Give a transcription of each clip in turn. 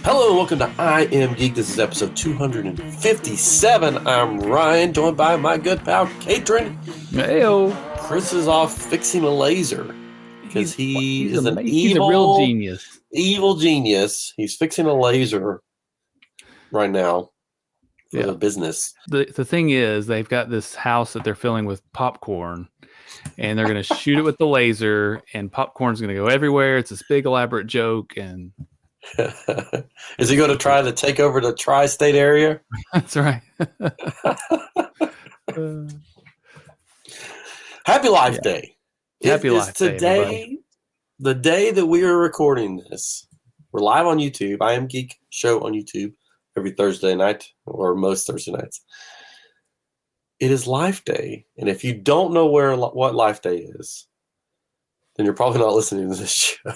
Hello and welcome to I Am Geek. This is episode 257. I'm Ryan, joined by my good pal, Katrin. Heyo. Chris is off fixing a laser because he is an he's a real genius. Evil genius. He's fixing a laser right now for the business. The thing is, they've got this house that they're filling with popcorn, and they're going to shoot it with the laser, and popcorn's going to go everywhere. It's this big elaborate joke, and is he going to try to take over the tri-state area? That's right. Happy Life Day. Happy Life Day. Today, the day that we are recording this. We're live on YouTube. I Am Geek show on YouTube every Thursday night, or most Thursday nights. It is Life Day, and if you don't know what Life Day is, then you're probably not listening to this show.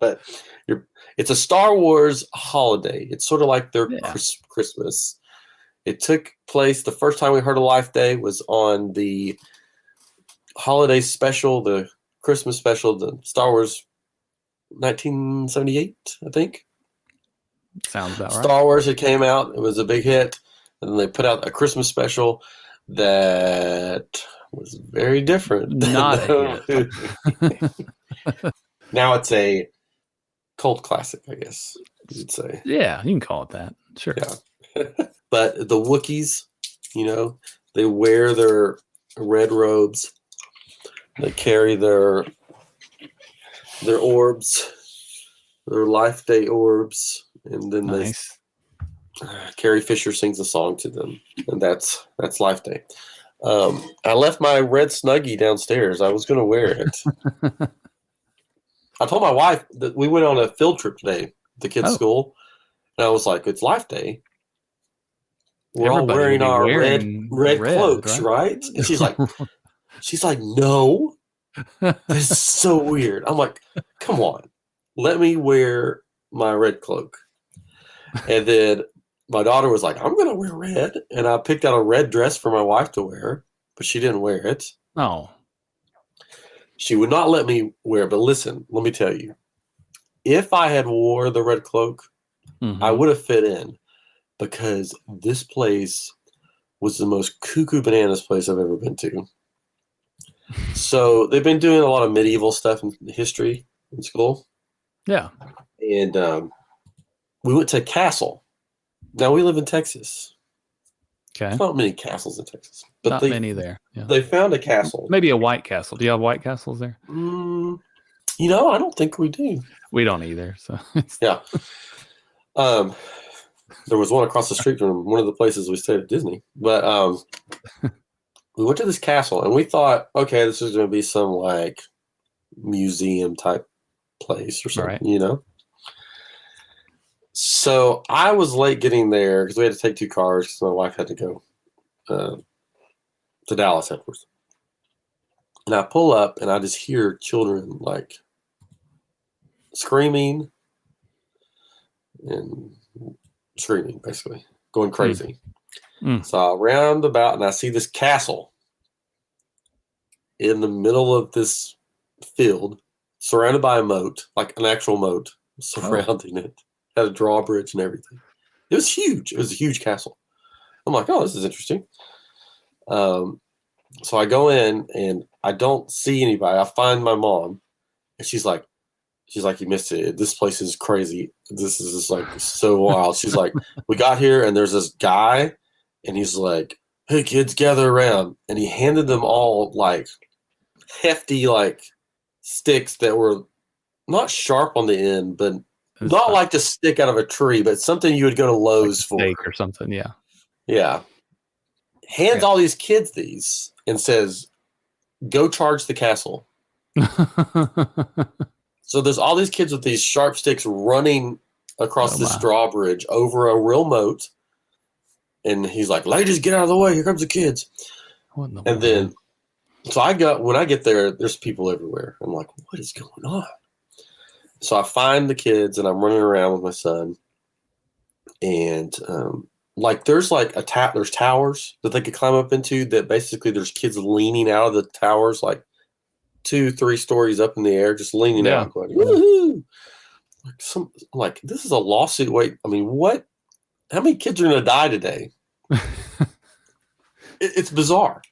But it's a Star Wars holiday. It's sort of like their Christmas. It took place, the first time we heard of Life Day was on the holiday special, the Christmas special, the Star Wars 1978, I think. Sounds about right. Star Wars, it came out. It was a big hit. And then they put out a Christmas special that was very different. Not a hit. Now it's a cult classic, I guess you'd say. Yeah, you can call it that. Sure. Yeah. But the Wookiees, they wear their red robes. They carry their orbs, their Life Day orbs, and then Carrie Fisher sings a song to them, and that's Life Day. I left my red Snuggie downstairs. I was going to wear it. I told my wife that we went on a field trip today, the kids' school, and I was like, "It's Life Day. We're all wearing our red cloaks, right?" And she's like, "No, this is so weird." I'm like, "Come on, let me wear my red cloak." And then my daughter was like, "I'm going to wear red," and I picked out a red dress for my wife to wear, but she didn't wear it. Oh. She would not let me wear it, but listen, let me tell you. If I had wore the red cloak, I would have fit in, because this place was the most cuckoo bananas place I've ever been to. So they've been doing a lot of medieval stuff in history in school. Yeah. And we went to a castle. Now, we live in Texas. Okay. There's not many castles in Texas. But not many there. Yeah. They found a castle. Maybe a White Castle. Do you have White Castles there? I don't think we do. We don't either. So yeah. There was one across the street from one of the places we stayed at Disney. But we went to this castle, and we thought, okay, this is going to be some, like, museum-type place or something, So I was late getting there because we had to take two cars because my wife had to go to Dallas afterwards. And I pull up and I just hear children like screaming and screaming, basically, going crazy. So I round about and I see this castle in the middle of this field, surrounded by a moat, like an actual moat surrounding it. Had a drawbridge and everything. It was huge. It was a huge castle. I'm like, oh, this is interesting. So I go in and I don't see anybody. I find my mom, and she's like, you missed it. This place is crazy. This is just like so wild. She's like, we got here and there's this guy, and he's like, hey kids, gather around. And he handed them all like hefty like sticks that were not sharp on the end, but not like to stick out of a tree, but something you would go to Lowe's for. Steak or something, yeah. Yeah. Hands all these kids these and says, go charge the castle. So there's all these kids with these sharp sticks running across this drawbridge over a real moat. And he's like, ladies, get out of the way. Here comes the kids. And then, when I get there, there's people everywhere. I'm like, what is going on? So I find the kids, and I'm running around with my son, and there's there's towers that they could climb up into. That basically there's kids leaning out of the towers, like 2-3 stories up in the air, just leaning out, going, woohoo! I'm like, this is a lawsuit. Wait, I mean, what? How many kids are going to die today? It's bizarre.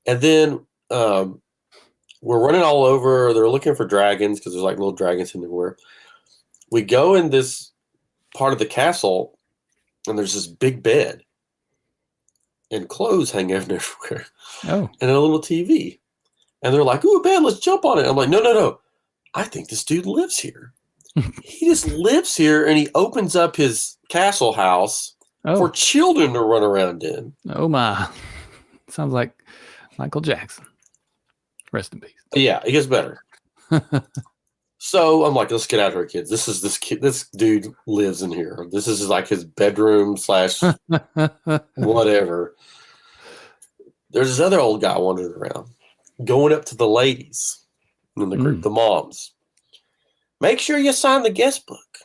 And then we're running all over. They're looking for dragons because there's like little dragons everywhere. We go in this part of the castle, and there's this big bed and clothes hanging everywhere, Oh, and a little TV. And they're like, "Ooh, a bed! Let's jump on it." I'm like, "No, no, no! I think this dude lives here. He just lives here, and he opens up his castle house for children to run around in." Oh my! Sounds like Michael Jackson. Rest in peace. Yeah, it gets better. So I'm like, let's get out of here, kids. This dude lives in here. This is like his bedroom / whatever. There's this other old guy wandering around, going up to the ladies in the group, the moms. Make sure you sign the guest book.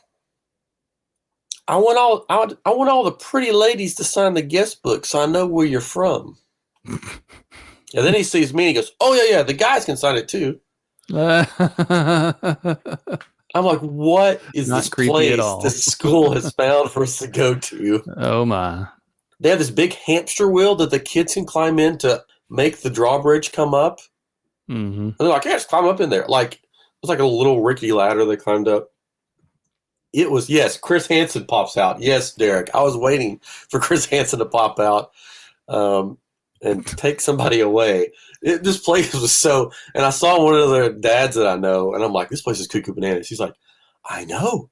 I want all the pretty ladies to sign the guest book so I know where you're from. And then he sees me and he goes, "Oh yeah, the guys can sign it too." I'm like, what is Not this creepy place at all. this school has found for us to go to? Oh my. They have this big hamster wheel that the kids can climb in to make the drawbridge come up. Mm-hmm. And they're like, yeah, just climb up in there. Like, it was like a little rickety ladder they climbed up. It was, yes, Chris Hansen pops out. Yes, Derek. I was waiting for Chris Hansen to pop out and take somebody away. This place was so, and I saw one of the dads that I know, and I'm like, this place is cuckoo bananas. He's like, I know.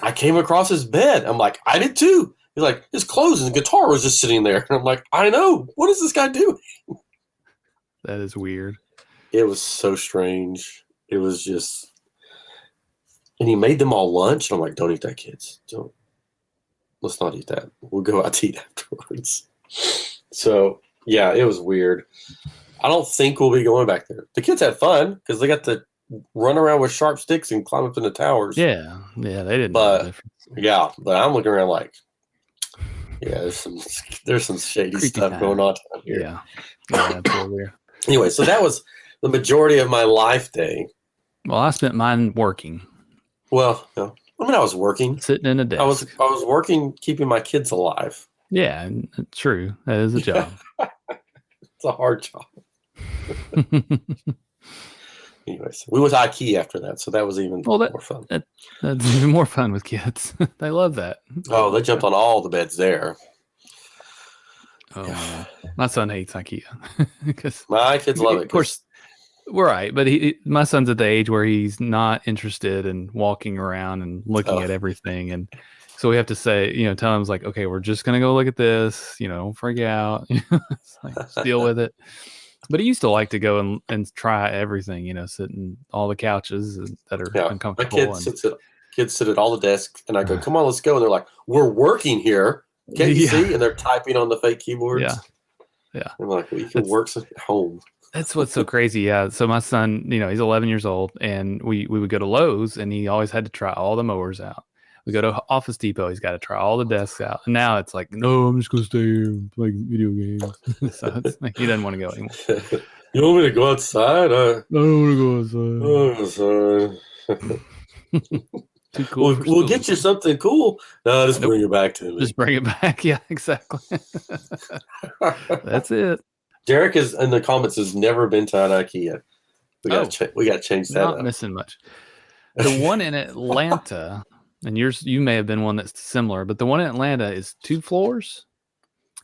I came across his bed. I'm like, I did too. He's like, his clothes and guitar was just sitting there. And I'm like, I know. What is this guy doing? That is weird. It was so strange. It was just, and he made them all lunch. And I'm like, don't eat that, kids. Let's not eat that. We'll go out to eat afterwards. So, yeah, it was weird. I don't think we'll be going back there. The kids had fun because they got to run around with sharp sticks and climb up in the towers. Yeah, they didn't know the difference. Yeah, but I'm looking around like, yeah, there's some shady Creepy stuff going on down here. Yeah, that's real weird. Anyway, so that was the majority of my life day. Well, I spent mine working. Well, no, I mean, I was working, sitting in a desk. I was working, keeping my kids alive. Yeah, true. That is a job. It's a hard job. Anyways, we went to IKEA after that, so that was even more fun. That's even more fun with kids. They love that. Oh, they jumped on all the beds there. Oh, man. My son hates IKEA. Because my kids love it. Of course, we're right, but my son's at the age where he's not interested in walking around and looking at everything, and so we have to say, tell him, like, okay, we're just gonna go look at this. Don't freak out. It's like, just deal with it. But he used to like to go and try everything, sit in all the couches that are uncomfortable. My kids sit at all the desks, and I go, come on, let's go. And they're like, we're working here. Can't you see? And they're typing on the fake keyboards. Yeah. I'm like, well, you can work at home. That's what's so crazy. Yeah. So my son, he's 11 years old, and we would go to Lowe's, and he always had to try all the mowers out. We go to Office Depot. He's got to try all the desks out. And now it's like, no, I'm just going to stay here and play video games. So it's like, he doesn't want to go anymore. You want me to go outside? I don't want to go outside. Too cool. We'll get you something cool. No, just bring it back to me. Just bring it back. Yeah, exactly. That's it. Derek is in the comments has never been to an IKEA. We got to change that. Not missing much. The one in Atlanta. And you may have been one that's similar, but the one in Atlanta is 2 floors.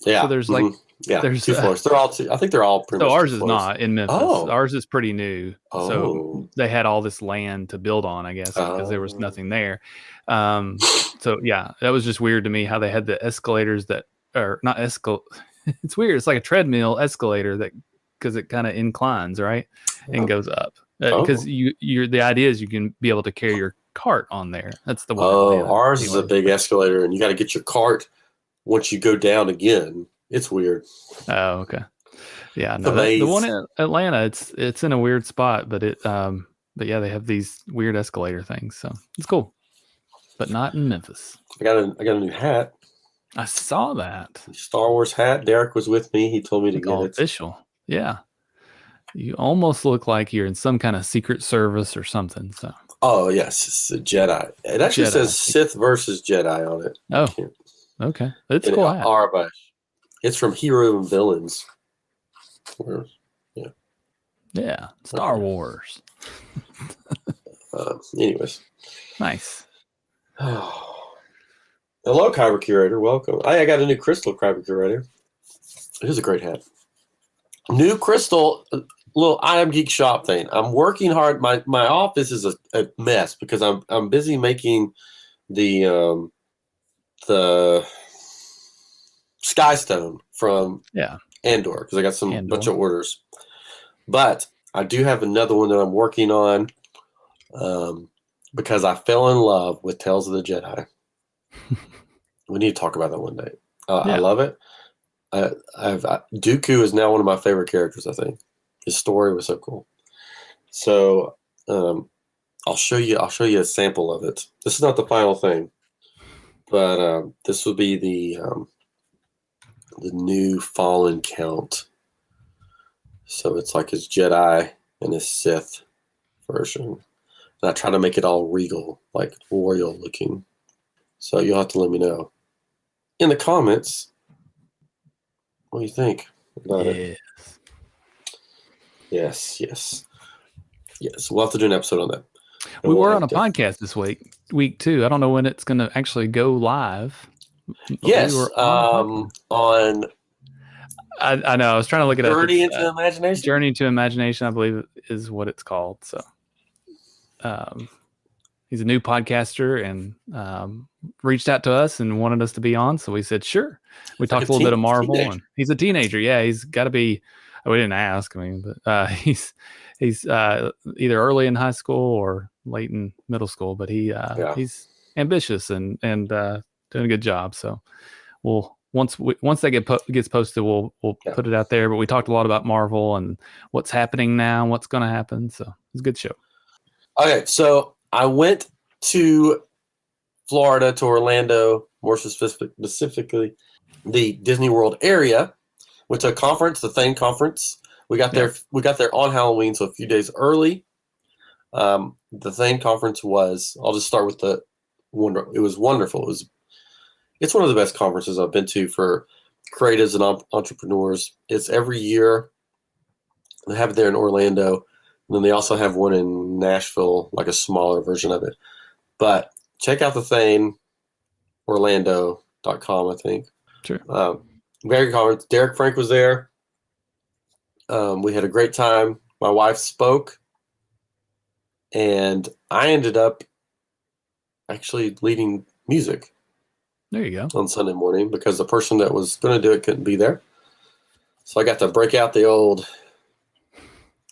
Yeah. So there's like, there's 2 floors. They're all two. I think they're all pretty much. So ours is not in Memphis. Oh. Ours is pretty new. Oh. So they had all this land to build on, I guess, because there was nothing there. So yeah, that was just weird to me how they had the escalators that are not It's weird. It's like a treadmill escalator because it kind of inclines, right? And goes up. Because the idea is you can be able to carry your cart on there. That's the one. Ours is a big escalator, and you got to get your cart once you go down again. It's weird. Oh, okay. Yeah, no, the one in Atlanta, it's in a weird spot, but yeah, they have these weird escalator things, so it's cool. But not in Memphis. I got a new hat. I saw that Star Wars hat. Derek was with me. He told me to get it. Official. Yeah. You almost look like you're in some kind of secret service or something. So Oh, yes, it's a Jedi. It actually says Sith versus Jedi on it. Oh, okay. It's cool. It's from Hero and Villains. Yeah, Star Wars. Anyways. Nice. Hello, Kyber Curator. Welcome. I got a new crystal, Kyber Curator. It is a great hat. New crystal, little I Am Geek shop thing. I'm working hard. My office is a mess because I'm busy making the Skystone from Andor because I got some bunch of orders. But I do have another one that I'm working on because I fell in love with Tales of the Jedi. We need to talk about that one day. I love it. Dooku is now one of my favorite characters, I think. His story was so cool. So I'll show you a sample of it. This is not the final thing, but this will be the new Fallen count. So it's like his Jedi and his Sith version. And I try to make it all regal, like royal looking. So you'll have to let me know in the comments what do you think about it. Yes. We'll have to do an episode on that. We were on a podcast this week 2. I don't know when it's going to actually go live. Yes, on. I know. I was trying to look it up. Journey into Imagination. Journey to Imagination, I believe, is what it's called. So, he's a new podcaster and reached out to us and wanted us to be on. So we said sure. We talked a little bit of Marvel, and he's a teenager. Yeah, he's got to be. We didn't ask. I mean, but he's either early in high school or late in middle school. But he's ambitious and doing a good job. So we'll once that gets posted, we'll put it out there. But we talked a lot about Marvel and what's happening now, and what's going to happen. So it's a good show. Okay, so I went to Florida, to Orlando, more specifically the Disney World area. Went to a conference, the Thane conference. We got there on Halloween, so a few days early. The Thane conference was. I'll just start with it was wonderful. It's one of the best conferences I've been to for creatives and entrepreneurs. It's every year. They have it there in Orlando, and then they also have one in Nashville, like a smaller version of it. But check out the Thane, Orlando.com, I think. Sure. Very good conference. Derek Frank was there. We had a great time. My wife spoke, and I ended up actually leading music. There you go. On Sunday morning because the person that was going to do it couldn't be there. So I got to break out the old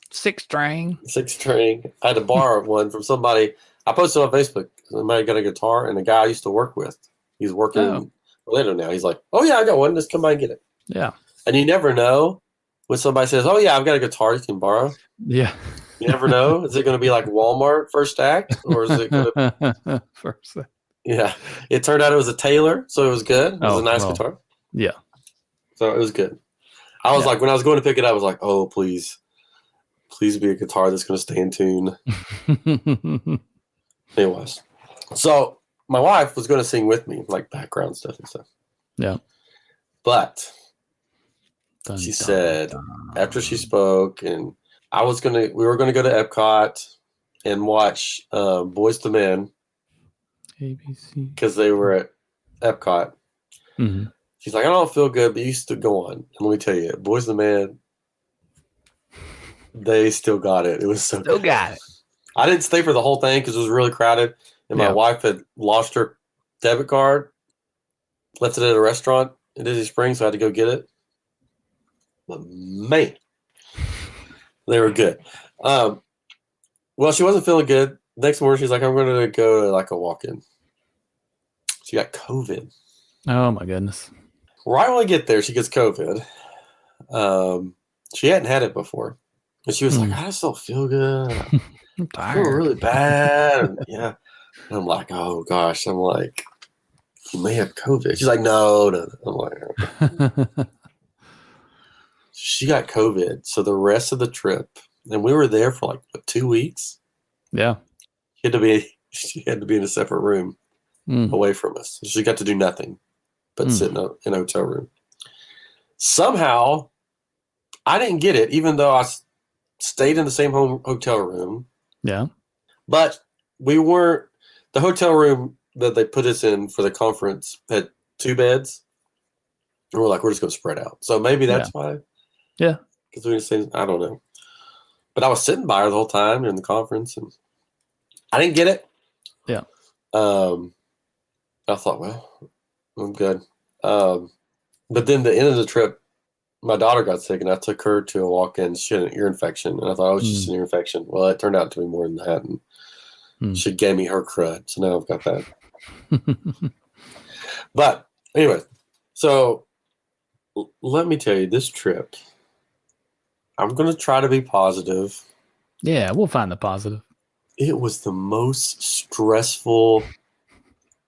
six string. I had to borrow one from somebody. I posted on Facebook. Somebody got a guitar, and a guy I used to work with. He's working in Orlando now. He's like, "Oh yeah, I got one. Just come by and get it." Yeah. And you never know when somebody says, "Oh yeah, I've got a guitar you can borrow." Yeah. You never know. Is it going to be like Walmart First Act, or is it going to First Act? Yeah, it turned out it was a Taylor, so it was good. It was a nice guitar. Yeah. So it was good. I was like, when I was going to pick it up, I was like, oh, please be a guitar that's going to stay in tune. It was. So my wife was going to sing with me, like background stuff and stuff. Yeah. But she said, after she spoke, and we were going to go to Epcot and watch Boys to Men. ABC. Because they were at Epcot. Mm-hmm. She's like, I don't feel good, but you still go on. And let me tell you, Boys the Man, they still got it. It was so still good. Got it. I didn't stay for the whole thing because it was really crowded. And my wife had lost her debit card, left it at a restaurant in Disney Springs, so I had to go get it. But man, they were good. Well, she wasn't feeling good. Next morning, she's like, I'm going to go to like a walk-in. She got COVID. Oh, my goodness. Right when I get there, she gets COVID. She hadn't had it before. And she was like, I just don't feel good. I'm tired. I feel really bad. And, yeah. And I'm like, oh, gosh. I'm like, you may have COVID. She's like, no. I'm like, okay. She got COVID. So the rest of the trip, and we were there for like 2 weeks. Yeah. She had to be in a separate room away from us. She got to do nothing but sit in a hotel room. Somehow, I didn't get it, even though I stayed in the same hotel room. Yeah. But we weren't, the hotel room that they put us in for the conference had 2 beds. And we're like, we're just going to spread out. So maybe that's why. Yeah. Because we were saying, I don't know. But I was sitting by her the whole time during the conference, and I didn't get it. Yeah. I thought, well, I'm good. But then the end of the trip, my daughter got sick, and I took her to a walk-in. She had an ear infection, and I thought, it was just an ear infection. Well, it turned out to be more than that, and she gave me her crud. So now I've got that. But anyway, so let me tell you, this trip, I'm going to try to be positive. Yeah, we'll find the positive. It was the most stressful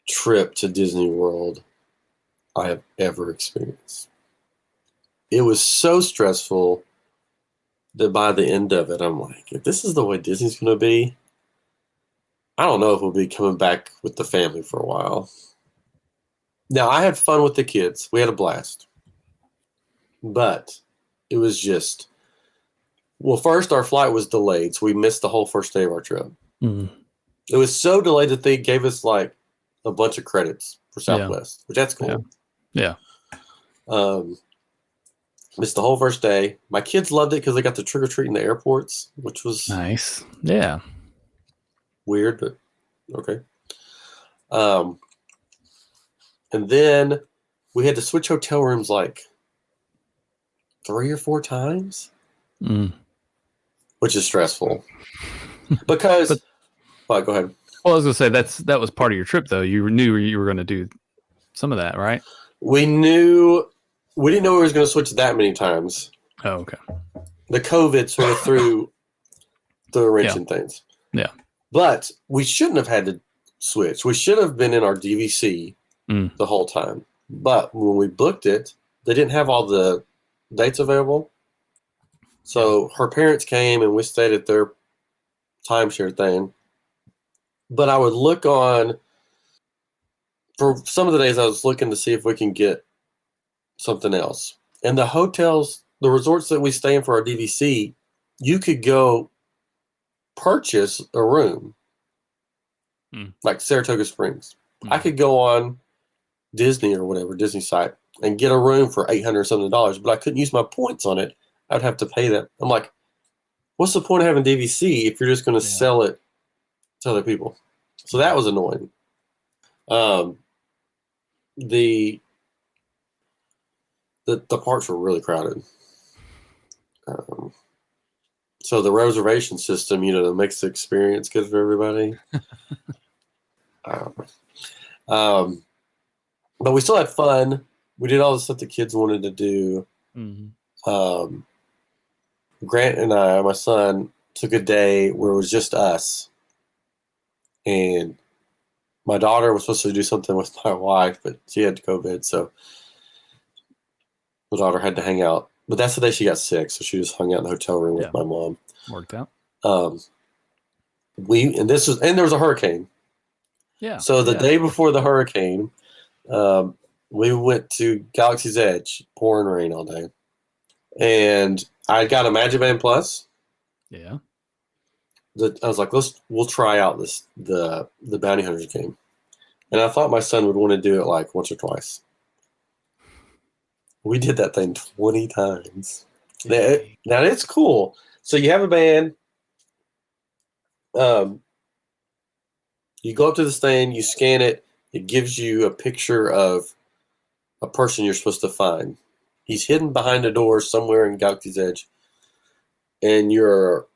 trip to Disney World I have ever experienced. It was so stressful that by the end of it, I'm like, if this is the way Disney's going to be, I don't know if we'll be coming back with the family for a while. Now, I had fun with the kids. We had a blast. But it was just, well, first our flight was delayed, so we missed the whole first day of our trip. It was so delayed that they gave us like a bunch of credits for Southwest, which that's cool. Yeah. Missed the whole first day. My kids loved it because they got to trick-or-treat in the airports, which was nice. Yeah. Weird, but okay. And then we had to switch hotel rooms like 3 or 4 times, which is stressful. Because, go ahead. Well, I was going to say that was part of your trip, though. You knew you were going to do some of that, right? We didn't know we was going to switch that many times. Oh, okay. The COVID sort of threw the wrench in things. Yeah. But we shouldn't have had to switch. We should have been in our DVC the whole time. But when we booked it, they didn't have all the dates available. So her parents came and we stayed at their timeshare thing. But I would look on, for some of the days I was looking to see if we can get something else. And the hotels, the resorts that we stay in for our DVC, you could go purchase a room, like Saratoga Springs. I could go on Disney or whatever, Disney site, and get a room for $800 something, but I couldn't use my points on it. I'd have to pay that. I'm like, what's the point of having DVC if you're just going to sell it to other people? So that was annoying. The parks were really crowded. So the reservation system, that makes the experience good for everybody. But we still had fun. We did all the stuff the kids wanted to do. Grant and I, my son, took a day where it was just us. And my daughter was supposed to do something with my wife, but she had COVID, so my daughter had to hang out. But that's the day she got sick, so she just hung out in the hotel room with my mom. Worked out. And there was a hurricane. Yeah. So the day before the hurricane, we went to Galaxy's Edge, pouring rain all day, and I got a Magic Band Plus. Yeah. I was like, we'll try out the Bounty Hunters game, and I thought my son would want to do it like once or twice. We did that thing 20 times. Now it's cool. So you have a band. You go up to this thing, you scan it. It gives you a picture of a person you're supposed to find. He's hidden behind a door somewhere in Galaxy's Edge, and your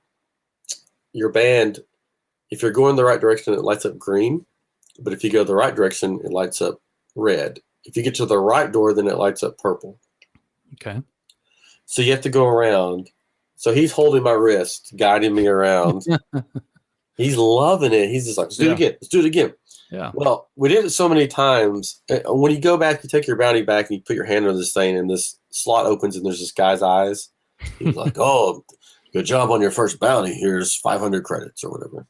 band, if you're going the right direction, it lights up green. But if you go the right direction, it lights up red. If you get to the right door, then it lights up purple. Okay. So you have to go around. So he's holding my wrist, guiding me around. He's loving it. He's just like, let's do it again. Let's do it again. Yeah. Well, we did it so many times. When you go back, you take your bounty back, and you put your hand on this thing, and this slot opens, and there's this guy's eyes. He's like, oh, good job on your first bounty. Here's 500 credits or whatever.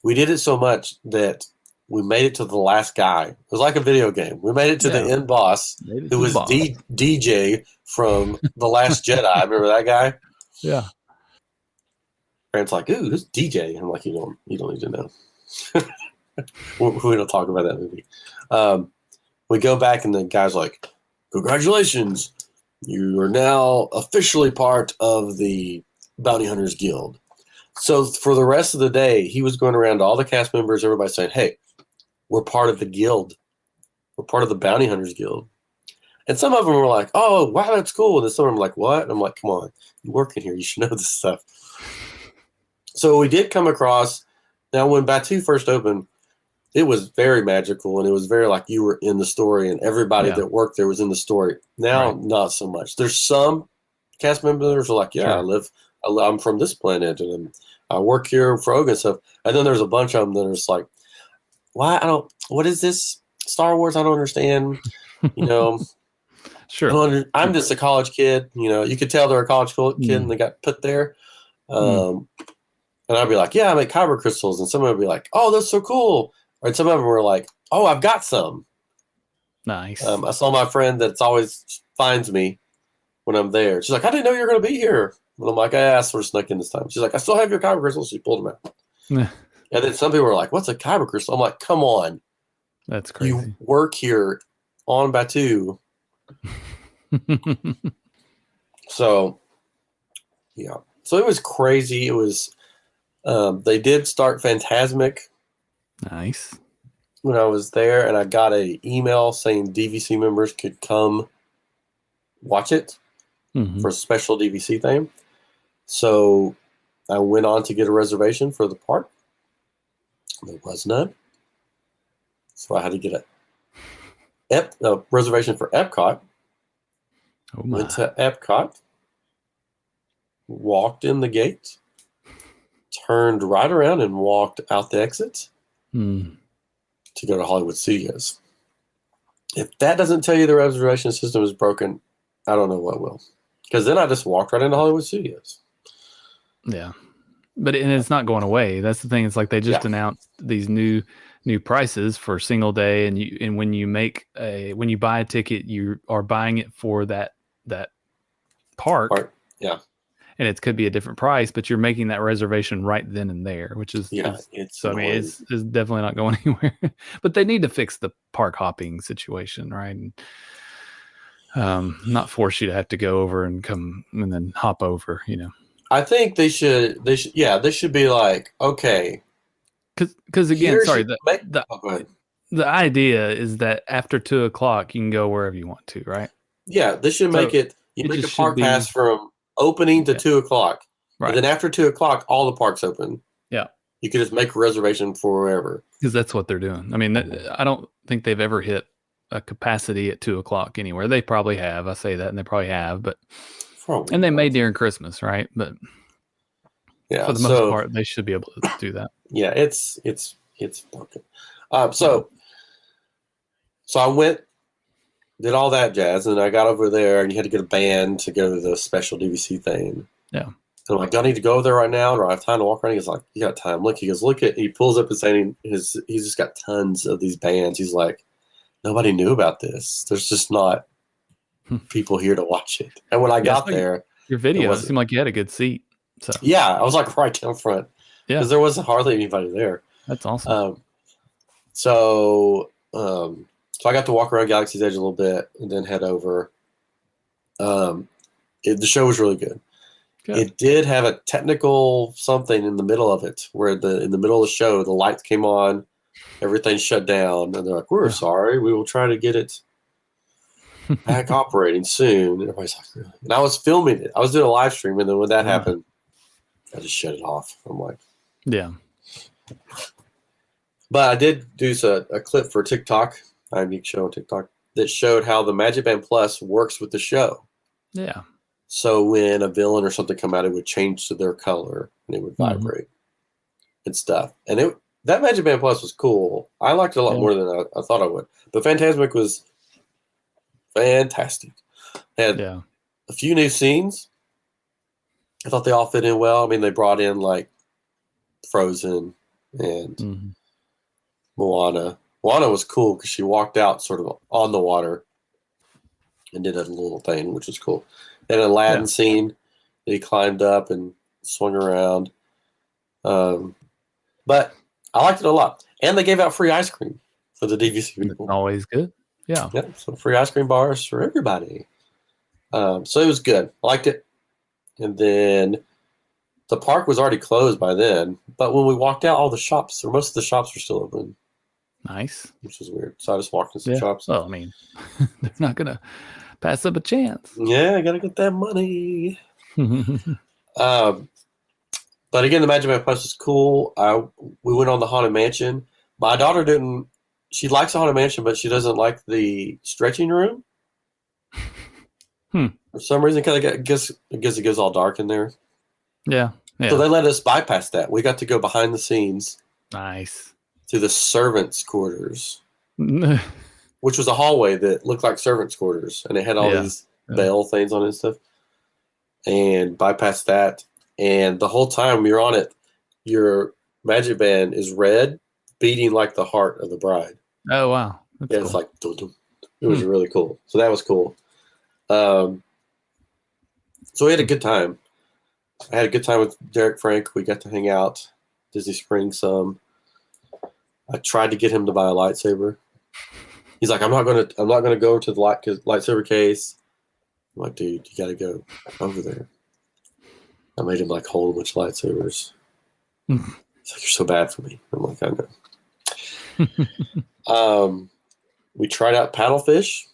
we did it so much that we made it to the last guy. It was like a video game. We made it to the end boss, who was DJ from The Last Jedi. Remember that guy? Yeah. Grant's like, ooh, who's DJ? I'm like, you don't need to know. We don't talk about that movie. We go back and the guy's like, congratulations, you are now officially part of the Bounty Hunters Guild. So for the rest of the day, he was going around to all the cast members, everybody saying, hey, we're part of the guild. We're part of the Bounty Hunters Guild. And some of them were like, oh, wow, that's cool. And then some of them were like, what? And I'm like, come on, you work in here. You should know this stuff. So we did come across, now when Batu first opened, it was very magical, and it was very like you were in the story, and everybody that worked there was in the story. Now, not so much. There's some cast members who are like, yeah, I'm from this planet, and I work here for Oga and stuff. And then there's a bunch of them that are just like, what is this Star Wars? I don't understand. You know, I'm just a college kid. You know, you could tell they're a college kid and they got put there. And I'd be like, yeah, I make kyber crystals. And someone would be like, oh, that's so cool. Or some of them were like, oh, I've got some. Nice. I saw my friend that's always finds me when I'm there. She's like, I didn't know you were going to be here. And I'm like, I sort of snuck in this time. She's like, I still have your kyber crystals. She pulled them out. And then some people were like, what's a kyber crystal? I'm like, come on. That's crazy. You work here on Batu. So, yeah. So it was crazy. It was, they did start Phantasmic. Nice. When I was there, and I got an email saying DVC members could come watch it for a special DVC thing. So I went on to get a reservation for the park. There was none. So I had to get a reservation for Epcot. Oh my. Went to Epcot, walked in the gate, turned right around and walked out the exit to go to Hollywood Studios. If that doesn't tell you the reservation system is broken, I don't know what will. Because then I just walked right into Hollywood Studios. Yeah. And it's not going away. That's the thing. It's like they just announced these new prices for single day, and when you buy a ticket, you are buying it for that park. Yeah. And it could be a different price, but you're making that reservation right then and there, which is it's definitely not going anywhere. But they need to fix the park hopping situation, right? And not force you to have to go over and come and then hop over. You know, I think they should be like, okay, because again, sorry, the idea is that after 2:00 you can go wherever you want to, right? Yeah, they should make it. You make a park pass from opening to 2:00, right? And then after 2:00, all the parks open. Yeah, you could just make a reservation for wherever. Because that's what they're doing. I mean, I don't think they've ever hit a capacity at 2:00 anywhere. They probably have. I say that, and they probably have, but and they may during Christmas, right? But for the most part, they should be able to do that. Yeah, it's broken. So I went, did all that jazz, and I got over there, and you had to get a band to go to the special DVC thing. Yeah. And I'm like, do I need to go over there right now, or I have time to walk around? He's like, you got time. Look, he goes, he pulls up his thing. He's just got tons of these bands. He's like, nobody knew about this. There's just not people here to watch it. And when I got there, your video seemed like you had a good seat. So yeah, I was like right down front because there wasn't hardly anybody there. That's awesome. So I got to walk around Galaxy's Edge a little bit and then head over. The show was really good. It did have a technical something in the middle of it where in the middle of the show, the lights came on, everything shut down, and they're like, we're sorry, we will try to get it back operating soon. And everybody's like, really? And I was filming it. I was doing a live stream, and then when that happened, I just shut it off. I'm like, yeah. But I did do a clip for TikTok, IMDb show on TikTok, that showed how the Magic Band Plus works with the show. Yeah. So when a villain or something come out, it would change to their color and it would vibrate and stuff. And that Magic Band Plus was cool. I liked it a lot more than I thought I would. But Phantasmic was fantastic. Had a few new scenes. I thought they all fit in well. I mean, they brought in like Frozen, and Moana. Moana was cool because she walked out sort of on the water and did a little thing, which was cool. Then an Aladdin scene that he climbed up and swung around. But I liked it a lot. And they gave out free ice cream for the DVC people. That's always good. Yeah. Yep. So free ice cream bars for everybody. So it was good. I liked it. And then the park was already closed by then. But when we walked out, all the shops, or most of the shops were still open. Nice. Which was weird. So I just walked in some shops. Well, I mean, they're not going to pass up a chance. Yeah, I got to get that money. But again, the Magic Man Plus is cool. We went on the Haunted Mansion. My daughter didn't. She likes the Haunted Mansion, but she doesn't like the stretching room. For some reason, I guess it goes all dark in there. Yeah. So they let us bypass that. We got to go behind the scenes. Nice. To the servants' quarters, which was a hallway that looked like servants' quarters, and it had all these bell things on it and stuff. And bypassed that. And the whole time you're on it, your magic band is red, beating like the heart of the bride. Oh, wow. That's cool. It's like, dum, dum. It was really cool. So that was cool. So we had a good time. I had a good time with Derek Frank. We got to hang out Disney Springs some. I tried to get him to buy a lightsaber. He's like, I'm not gonna go to the lightsaber case. I'm like, dude, you gotta go over there. I made him like hold a bunch of lightsabers. He's like, you're so bad for me. I'm like, I know. We tried out paddlefish.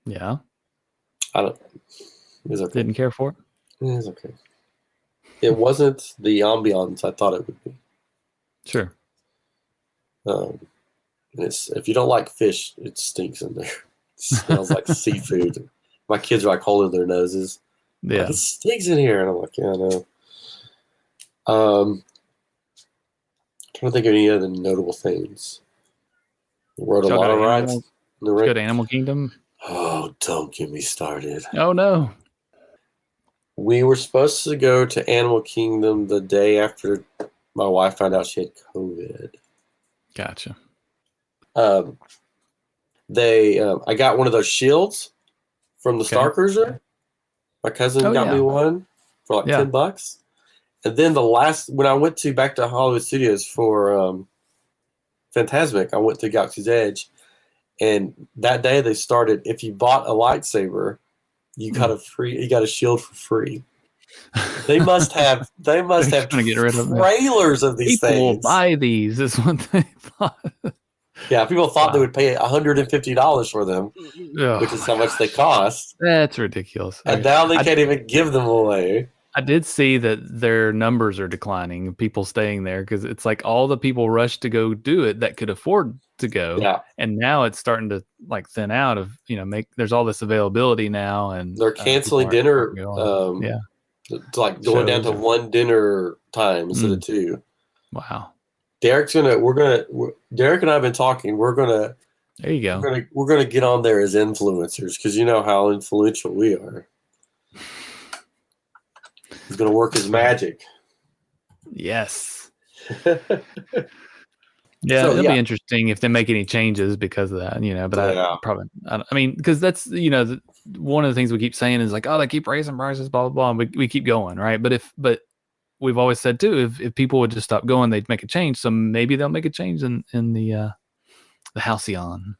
Yeah. It was okay. Didn't care for it? It was okay. It wasn't the ambiance I thought it would be. Sure. If you don't like fish, it stinks in there. It smells like seafood. My kids are like holding their noses. Yeah. Like, it stinks in here. And I'm like, yeah, I know. Trying to think of any other notable things. We rode a lot of rides. Go to Animal Kingdom. Oh, don't get me started. Oh, no. We were supposed to go to Animal Kingdom the day after my wife found out she had COVID. Gotcha. I got one of those shields from the Star Cruiser. My cousin got me one for like $10. And then when I went back to Hollywood Studios for Fantasmic, I went to Galaxy's Edge, and that day they started. If you bought a lightsaber, you got a shield for free. They must have trying to get rid of trailers of these things. People will buy these. Is what they thought. Yeah, people thought they would pay $150 for them, which is how much they cost. That's ridiculous. And now they can't even give them away. I did see that their numbers are declining, people staying there, because it's like all the people rush to go do it that could afford to go. Yeah. And now it's starting to like thin out of, there's all this availability now. And they're canceling dinner. Like going down to one dinner time instead of two. Wow. Derek and I have been talking. There you go. We're gonna get on there as influencers because you know how influential we are. He's gonna work his magic. Yes. It'll be interesting if they make any changes because of that, But because that's one of the things we keep saying is like, oh, they keep raising prices, blah blah blah. And we keep going, right? But we've always said too, if people would just stop going, they'd make a change. So maybe they'll make a change in the Halcyon,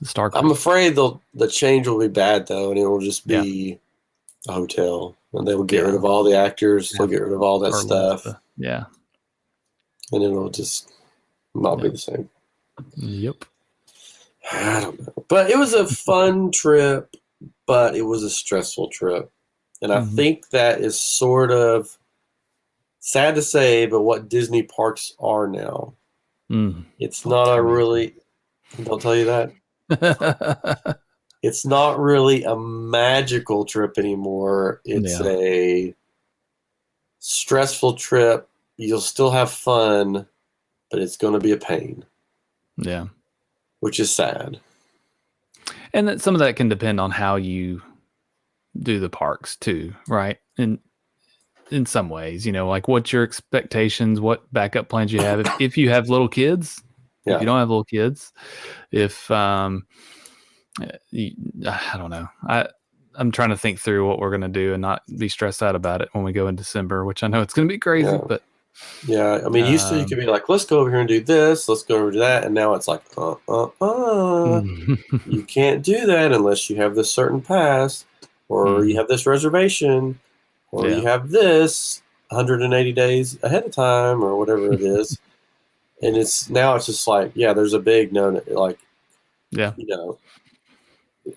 the Star Cruise. I'm afraid the change will be bad though, and it will just be a hotel, and they will get rid of all the actors. They'll get rid of all that stuff. And it'll just not be the same. Yep. I don't know, but it was a fun trip, but it was a stressful trip, and I think that is sort of sad to say, but what Disney parks are now. It's not a really. Don't tell you that. It's not really a magical trip anymore. It's a stressful trip. You'll still have fun, but it's going to be a pain. Yeah. Which is sad. And some of that can depend on how you do the parks too, right? And in some ways, like what's your expectations, what backup plans you have if you have little kids, if you don't have little kids, if I don't know. I'm trying to think through what we're going to do and not be stressed out about it when we go in December, which I know it's going to be crazy, but yeah. I mean, used to you could be like, let's go over here and do this, let's go over to that, and now it's like, you can't do that unless you have this certain pass, or you have this reservation, or you have this 180 days ahead of time, or whatever it is. And it's just like, there's a big no, like,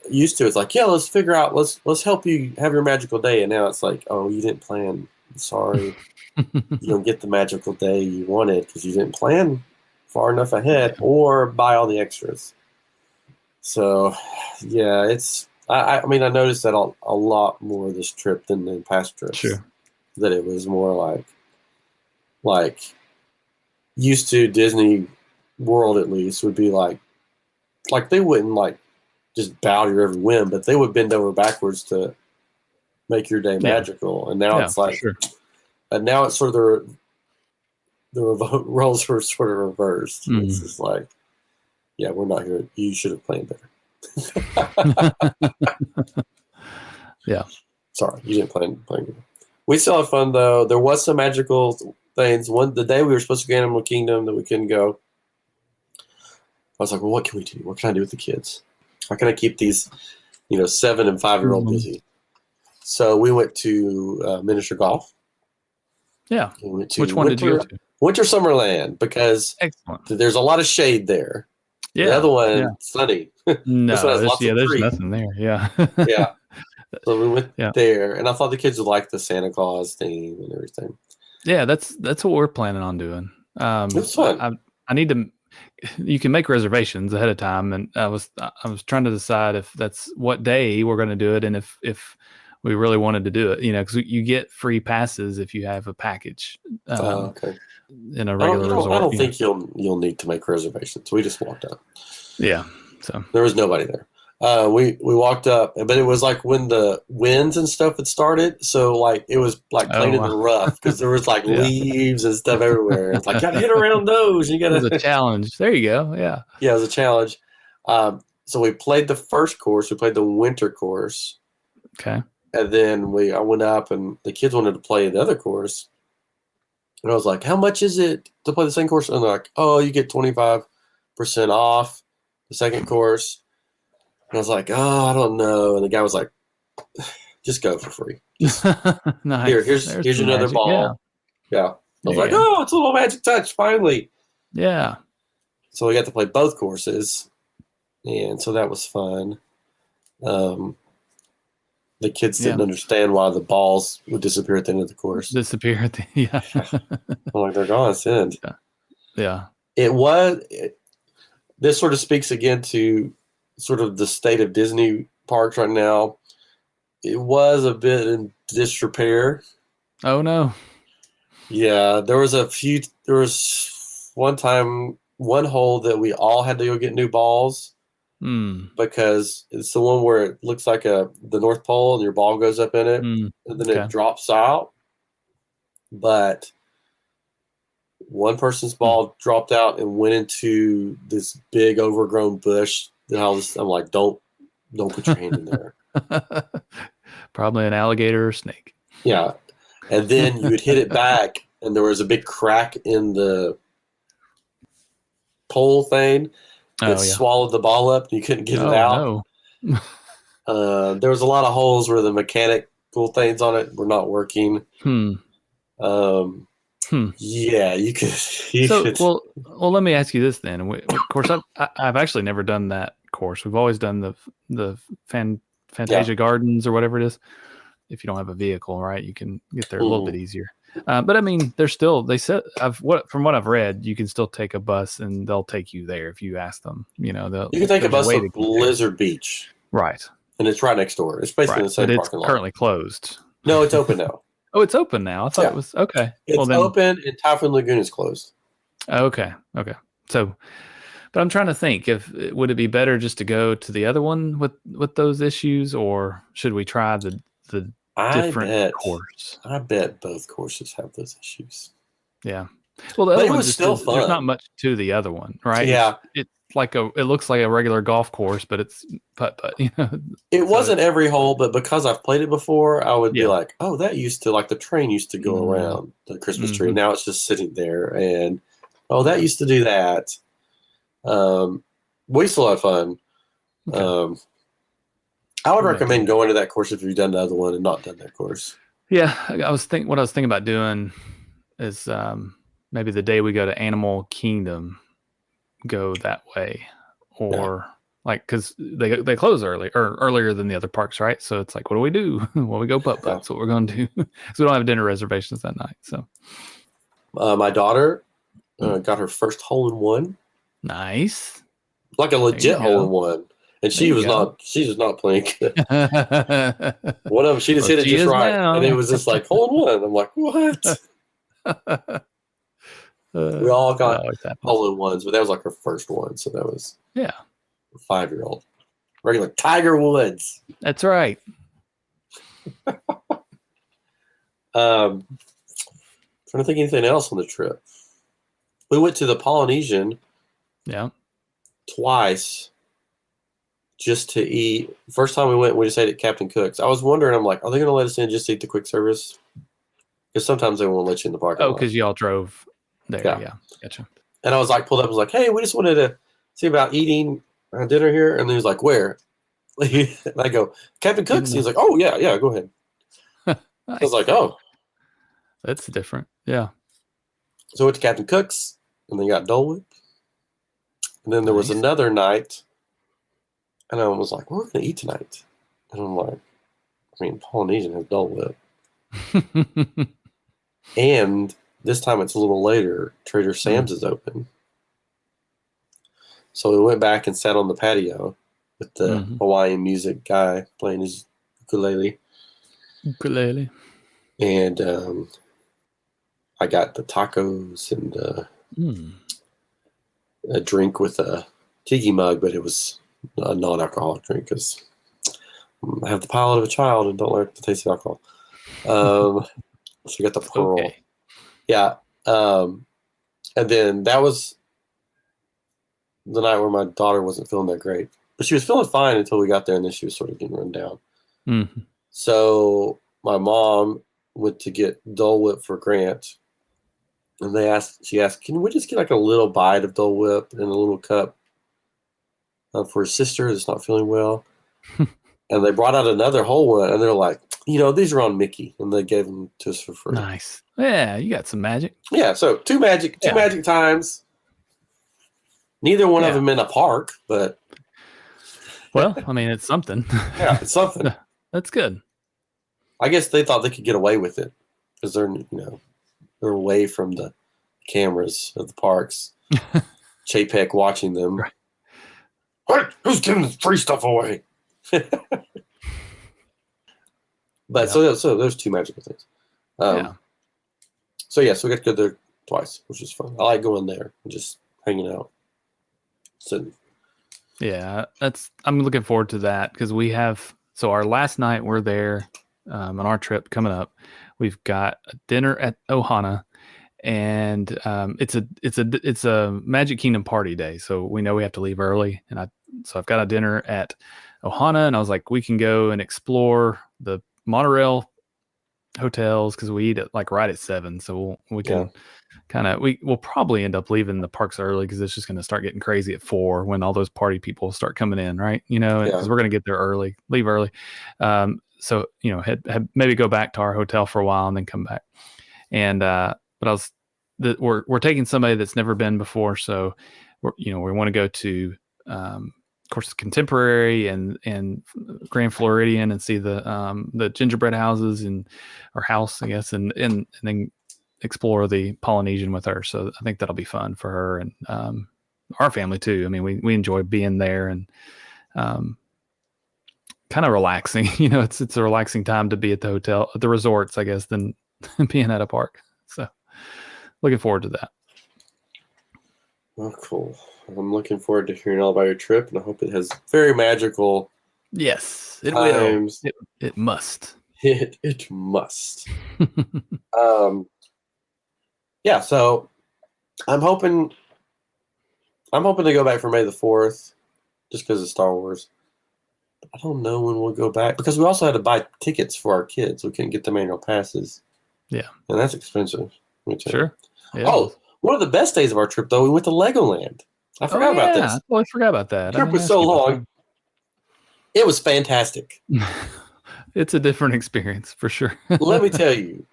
used to it's like, let's figure out, let's help you have your magical day, and now it's like, oh, you didn't plan. Sorry, you don't get the magical day you wanted because you didn't plan far enough ahead or buy all the extras. So, it's. I mean, I noticed that a lot more this trip than in past trips. Sure. That it was more like used to Disney World, at least, would be like they wouldn't just bow to your every whim, but they would bend over backwards to make your day magical. And now it's like, and now it's sort of the roles were sort of reversed. It's just like, we're not here. You should have planned better. Sorry, you didn't plan good. We still had fun though. There was some magical things. The day we were supposed to go to Animal Kingdom that we couldn't go, I was like, well, what can we do? What can I do with the kids? How can I keep these, 7 and 5-year-old busy? So we went to miniature golf. Yeah. Which one did you go to? Winter Summerland, because there's a lot of shade there. Yeah. The other one, sunny. No, there's nothing there. Yeah. Yeah. So we went there, and I thought the kids would like the Santa Claus theme and everything. Yeah, that's what we're planning on doing. It's fun. I need to. You can make reservations ahead of time, and I was trying to decide if that's what day we're going to do it, and if we really wanted to do it, because you get free passes if you have a package. Okay. In a regular resort. I don't think you'll need to make reservations. We just walked up. Yeah. So there was nobody there. We walked up, but it was like when the winds and stuff had started, so it was playing in the rough because there was leaves and stuff everywhere. It's like, gotta hit around those. You gotta. It was a challenge. There you go. Yeah. Yeah, it was a challenge. So we played the first course. We played the winter course. Okay. And then I went up, and the kids wanted to play the other course. And I was like, how much is it to play the same course? And they're like, oh, you get 25% off the second course. And I was like, oh, I don't know. And the guy was like, just go for free. Nice. Here's another ball. Yeah. I was like, oh, it's a little magic touch, finally. Yeah. So we got to play both courses. And so that was fun. The kids didn't understand why the balls would disappear at the end of the course. I'm like, they're gone. It's the end. Yeah. This sort of speaks again to sort of the state of Disney parks right now. It was a bit in disrepair. Oh, no. Yeah. There was one time, one hole that we all had to go get new balls. Because it's the one where it looks like the North Pole and your ball goes up in it and then it drops out. But one person's ball dropped out and went into this big overgrown bush. And I'm like, don't put your hand in there. Probably an alligator or snake. Yeah. And then you would hit it back and there was a big crack in the pole thing. It swallowed the ball up and you couldn't get it out. No. There was a lot of holes where the mechanical things on it were not working. Yeah, you could. Well, let me ask you this then. Of course, I've actually never done that course. We've always done the Fantasia Gardens or whatever it is. If you don't have a vehicle, right, you can get there a little bit easier. But I mean, they said, from what I've read, you can still take a bus and they'll take you there if you ask them. You can take a bus to Blizzard Beach, right? And it's right next door. It's basically the same parking lot. It's currently closed. No, it's open now. Oh, it's open now. I thought it was okay. It's open, and Typhoon Lagoon is closed. Okay. So, but I'm trying to think would it be better just to go to the other one with those issues, or should we try the different course. I bet both courses have those issues. Yeah. Well, the but other it one was just still is, fun. there's not much to the other one, right? Yeah. It's like it looks like a regular golf course, but it's putt. You know, it wasn't every hole, but because I've played it before, I would be like, oh, that used to, like the train used to go around the Christmas tree. Now it's just sitting there, and that used to do that. We still had fun. Okay. I would recommend going to that course if you've done the other one and not done that course. Yeah, what I was thinking about doing is maybe the day we go to Animal Kingdom, go that way, or like because they close early or earlier than the other parks, right? So it's like, what do we do? Well, we go putt. That's what we're going to do. So we don't have dinner reservations that night. So my daughter got her first hole in one. Nice, like a legit hole in one. And she was not playing good. One of them, she just hit it just right. Now. And it was just like, hole in one. I'm like, what? We all got hole in ones, but that was like her first one. So that was a 5-year-old. Regular Tiger Woods. That's right. Trying to think of anything else on the trip. We went to the Polynesian twice. Just to eat. First time we went, we just ate at Captain Cook's. I was wondering, I'm like, are they going to let us in just to eat the quick service? Because sometimes they won't let you in the parking lot. Oh, because y'all drove there. Yeah. Gotcha. And I was like, pulled up, I was like, hey, we just wanted to see about eating dinner here. And he was like, where? And I go, Captain Cook's. He was like, oh, yeah, go ahead. Nice. I was like, oh. That's different. Yeah. So we went to Captain Cook's, and then got Dole Whip. And then there was another night. And I was like, what are we going to eat tonight? And I'm like, I mean, Polynesian has Dole Whip. And this time it's a little later. Trader Sam's is open. So we went back and sat on the patio with the Hawaiian music guy playing his ukulele. And I got the tacos and a drink with a tiki mug, but it was a non-alcoholic drink because I have the palate of a child and don't like the taste of alcohol. So you got the pearl. Okay. Yeah. And then that was the night where my daughter wasn't feeling that great. But she was feeling fine until we got there, and then she was sort of getting run down. So my mom went to get Dole Whip for Grant. And she asked, can we just get like a little bite of Dole Whip in a little cup? For his sister that's not feeling well. And they brought out another whole one, and they're like, these are on Mickey, and they gave them to us for free. Nice. Yeah, you got some magic. Yeah, so two magic times. Neither one of them in a park, but well, I mean, it's something. Yeah, it's something. That's good. I guess they thought they could get away with it because they're away from the cameras of the parks. Chapek watching them. Right. What? Who's giving the free stuff away? But so there's two magical things. So we got to go there twice, which is fun. I like going there and just hanging out, sitting. Yeah, I'm looking forward to that because we have. So our last night we're there on our trip coming up. We've got a dinner at Ohana. And it's a Magic Kingdom party day, so we know we have to leave early. And I've got a dinner at Ohana, and I was like, we can go and explore the monorail hotels because we eat at like right at 7, so we can we'll probably end up leaving the parks early because it's just going to start getting crazy at 4 when all those party people start coming in, right? Because we're going to get there early, leave early. So maybe go back to our hotel for a while and then come back. And but we're taking somebody that's never been before, so we want to go to of course Contemporary and Grand Floridian and see the gingerbread houses or house, I guess, and then explore the Polynesian with her. So I think that'll be fun for her and our family too. I mean, we enjoy being there and kind of relaxing. It's a relaxing time to be at the resorts, I guess, than being at a park. So looking forward to that. Oh, cool. I'm looking forward to hearing all about your trip, and I hope it has very magical Yes, times. It must. It must. Yeah, so I'm hoping to go back for May the 4th, just because of Star Wars. I don't know when we'll go back because we also had to buy tickets for our kids. We couldn't get them annual passes. Yeah, and that's expensive. Sure. Yeah, oh, one of the best days of our trip though, we went to Legoland. I forgot about this. Oh, I forgot about that. The trip was so long. It was fantastic. It's a different experience for sure. Let me tell you.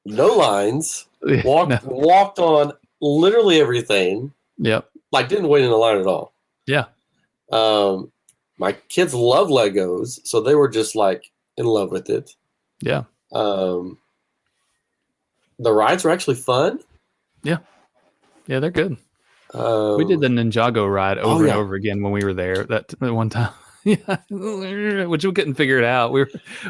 No lines. Walked on literally everything. Yep. Like didn't wait in the line at all. Yeah. My kids love Legos, so they were just like in love with it. Yeah. The rides were actually fun. Yeah. Yeah, they're good. We did the Ninjago ride over and over again when we were there that one time. Yeah, which we couldn't figure it out. We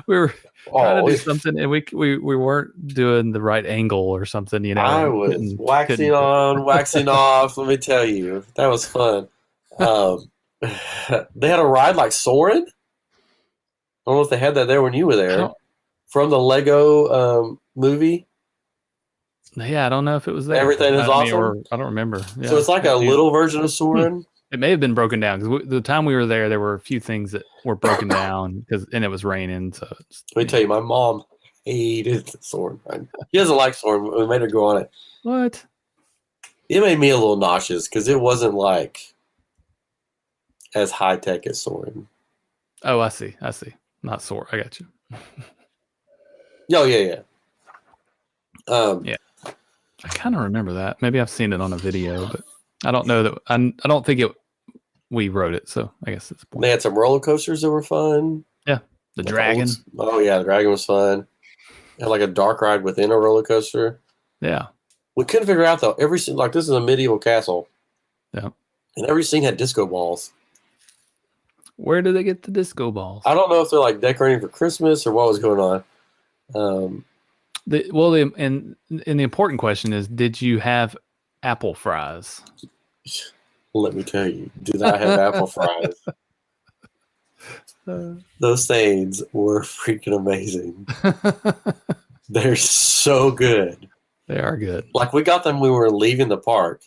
were trying to do something, and we weren't doing the right angle or something. You know, I was waxing on, waxing off. Let me tell you, that was fun. They had a ride like Soarin'. I don't know if they had that there when you were there. From the Lego movie. Yeah, I don't know if it was there. Everything is awesome. I don't remember. Yeah, so it's like a little version of Soarin'. It may have been broken down because the time we were there were a few things that were broken down and it was raining. So let me tell you, my mom hated Soarin'. She doesn't like Soarin'. We made her go on it. What? It made me a little nauseous because it wasn't like as high tech as Soarin'. Oh, I see. Not Soar. I got you. Oh yeah. Yeah. I kind of remember that. Maybe I've seen it on a video, but I don't know that. I don't think we wrote it, so I guess it's. They had some roller coasters that were fun. Yeah, the dragon. Oh yeah, the dragon was fun. Had like a dark ride within a roller coaster. Yeah. We couldn't figure out though. Every scene, like this is a medieval castle. Yeah. And every scene had disco balls. Where did they get the disco balls? I don't know if they're like decorating for Christmas or what was going on. And the important question is, did you have apple fries? Let me tell you, did I have apple fries? Those things were freaking amazing. They're so good. They are good. Like we got them when we were leaving the park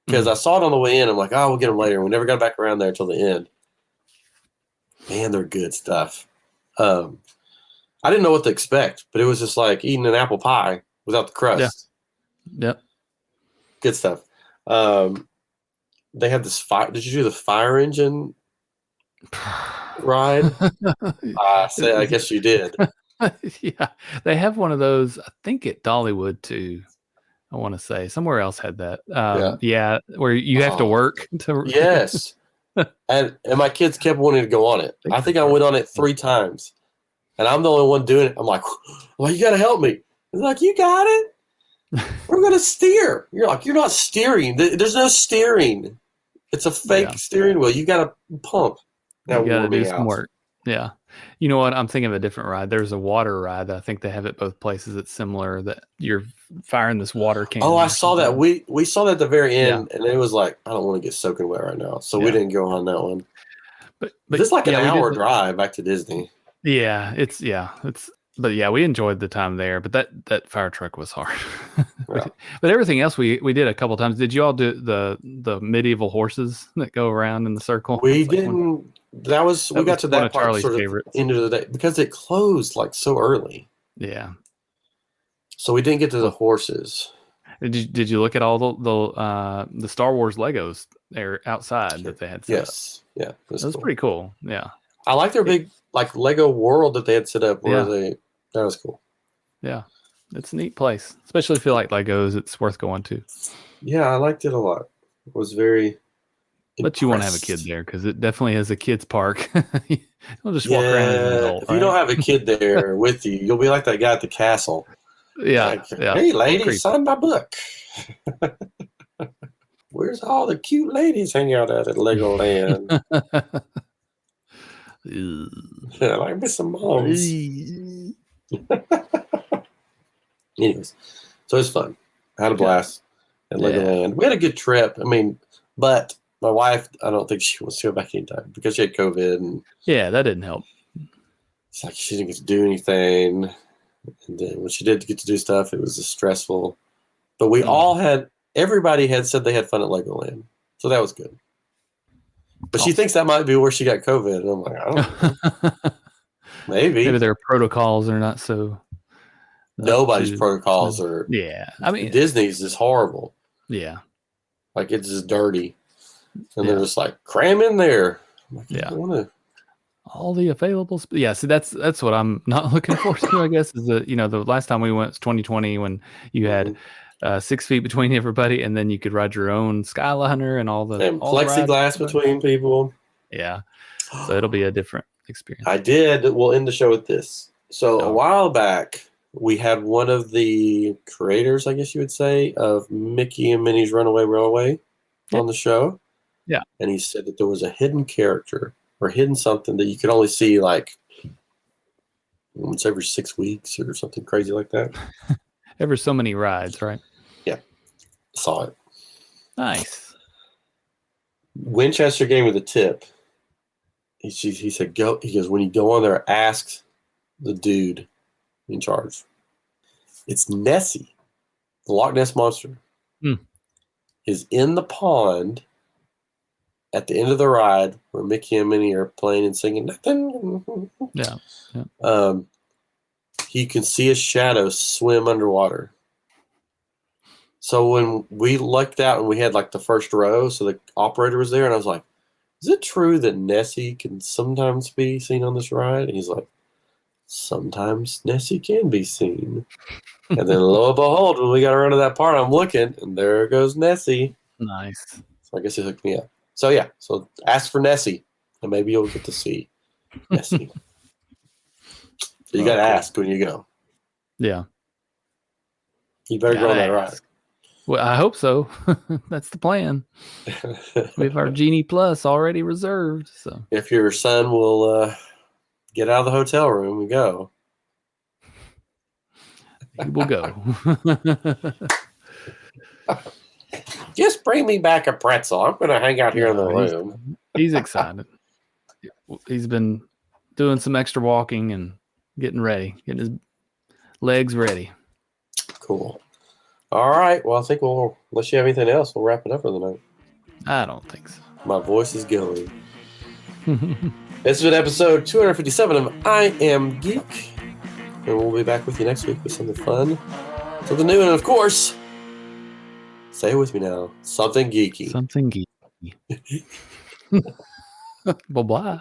because I saw it on the way in. I'm like, oh, we'll get them later. We never got back around there until the end. Man, they're good stuff. I didn't know what to expect, but it was just like eating an apple pie without the crust. Yeah. Yep. Good stuff. They had this fire. Did you do the fire engine ride? I guess you did. Yeah. They have one of those, I think at Dollywood too. I want to say somewhere else had that. Yeah, where you have to work to. Yes. And my kids kept wanting to go on it. I think I went on it 3 times. And I'm the only one doing it. I'm like, well, you got to help me. It's like, you got it. We're going to steer. You're like, you're not steering. There's no steering. It's a fake steering wheel. You got to pump. You got to do some work. Yeah. You know what? I'm thinking of a different ride. There's a water ride that I think they have at both places. It's similar that you're firing this water can. Oh, I saw that. We saw that at the very end, and it was like, I don't want to get soaking wet right now. So we didn't go on that one. But it's like an hour drive back to Disney. Yeah, but yeah, we enjoyed the time there. But that fire truck was hard. But everything else we did a couple times. Did you all do the medieval horses that go around in the circle? We didn't. We got to that part sort of end of the day because it closed like so early. Yeah. So we didn't get to the horses. Did you look at all the Star Wars Legos there outside that they had set up? Yeah. That was pretty cool. Yeah. I like their big like Lego world that they had set up that was cool. Yeah. It's a neat place. Especially if you like Legos, it's worth going to. Yeah, I liked it a lot. It was very But you won't have a kid there because it definitely is a kid's park. You'll just walk around as an adult. If you don't have a kid there with you, you'll be like that guy at the castle. Yeah. Like, hey, lady, sign my book. Where's all the cute ladies hanging out at Legoland? Like me some moms. Anyways, so it's fun. I had a blast at Legoland. We had a good trip. I mean, but my wife, I don't think she wants to go back anytime because she had COVID. And yeah, that didn't help. It's like she didn't get to do anything. And then when she did get to do stuff, it was just stressful. But we all had, everybody had said they had fun at Legoland. So that was good. But she thinks that might be where she got COVID. And I'm like, I don't know. Maybe their protocols are not so. Nobody's protocols are. Yeah. I mean, Disney's is horrible. Yeah. Like it's just dirty. And they're just like, cram in there. I'm like, yeah. I want to. All the available see that's what I'm not looking forward to, I guess, is the last time we went was 2020 when you had 6 feet between everybody, and then you could ride your own Skyliner and all the plexiglass between people. Yeah. So it'll be a different experience. We'll end the show with this. So a while back we had one of the creators, I guess you would say, of Mickey and Minnie's Runaway Railway on the show. Yeah. And he said that there was a hidden character or hidden something that you could only see like once every 6 weeks or something crazy like that. Every so many rides, right? Yeah. Saw it. Nice. Winchester gave me the tip. He said, go. He goes, when you go on there, ask the dude in charge. It's Nessie, the Loch Ness Monster, is in the pond at the end of the ride where Mickey and Minnie are playing and singing. Yeah. He can see a shadow swim underwater. So when we lucked out and we had like the first row, so the operator was there, and I was like, is it true that Nessie can sometimes be seen on this ride? And he's like, sometimes Nessie can be seen. And then lo and behold, when we got around to that part, I'm looking, and there goes Nessie. Nice. So I guess he hooked me up. So yeah, so ask for Nessie, and maybe you'll get to see Nessie. So you got to ask when you go. Yeah. You better go on that ride. Well, I hope so. That's the plan. We have our Genie Plus already reserved. So if your son will get out of the hotel room and go, he will go. Just bring me back a pretzel. I'm going to hang out here in the room. He's excited. He's been doing some extra walking and getting ready, getting his legs ready. Cool. All right. Well, I think unless you have anything else, we'll wrap it up for the night. I don't think so. My voice is going. This has been episode 257 of I Am Geek. And we'll be back with you next week with something fun, something new, and of course, say it with me now, something geeky. Something geeky. Bye-bye.